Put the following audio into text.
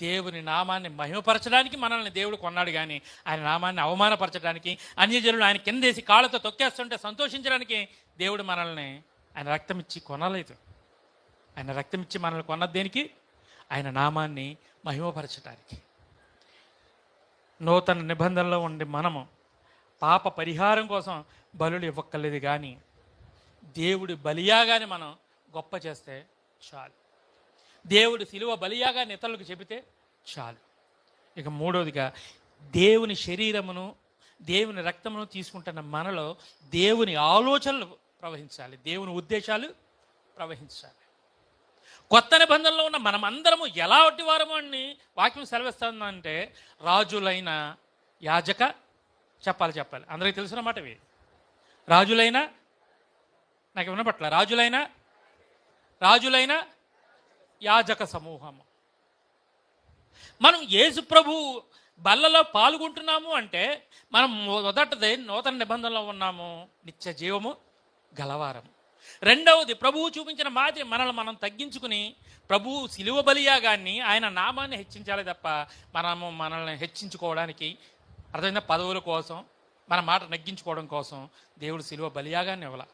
దేవుని నామాన్ని మహిమపరచడానికి మనల్ని దేవుడు కొన్నాడు, కానీ ఆయన నామాన్ని అవమానపరచడానికి, అన్యజనులు ఆయన కిందేసి కాళ్ళతో తొక్కేస్తుంటే సంతోషించడానికి దేవుడు మనల్ని ఆయన రక్తం ఇచ్చి కొనలేదు. ఆయన రక్తం ఇచ్చి మనల్ని కొన్నది దేనికి? ఆయన నామాన్ని మహిమపరచడానికి. నూతన నిబంధనలో ఉండి మనము పాప పరిహారం కోసం బలులు ఇవ్వక్కర్లేదు, కానీ దేవుడి బలియాగాని మనం గొప్ప చేస్తే చాలు. దేవుడు శిలువ బలియాగాని ఇతరులకు చెబితే చాలు. ఇక మూడవదిగా, దేవుని శరీరమును దేవుని రక్తమును తీసుకుంటున్న మనలో దేవుని ఆలోచనలు ప్రవహించాలి, దేవుని ఉద్దేశాలు ప్రవహించాలి. కొత్త నిబంధనలో ఉన్న మనమందరము ఎలా ఒట్టి వారము అని వాక్యం సెలవిస్తుందంటే, రాజులైన యాజక చెప్పాలి అందరికీ తెలిసినమాట ఇవి. రాజులైన, నాకు వినపట్ల, రాజులైన యాజక సమూహము. మనం యేసు ప్రభు బల్లలో పాల్గొంటున్నాము అంటే మనం మొదటిది నూతన నిబంధనలో ఉన్నాము, నిత్య జీవము గలవారము. రెండవది, ప్రభువు చూపించిన మాదిరి మనల్ని మనం తగ్గించుకుని ప్రభువు శిలువ బలియాగాన్ని ఆయన నామాన్ని హెచ్చించాలి తప్ప మనల్ని హెచ్చించుకోవడానికి, అర్థమైన పదవుల కోసం మన మాట నగ్గించుకోవడం కోసం దేవుడు శిలువ బలియాగాన్ని ఇవ్వాల.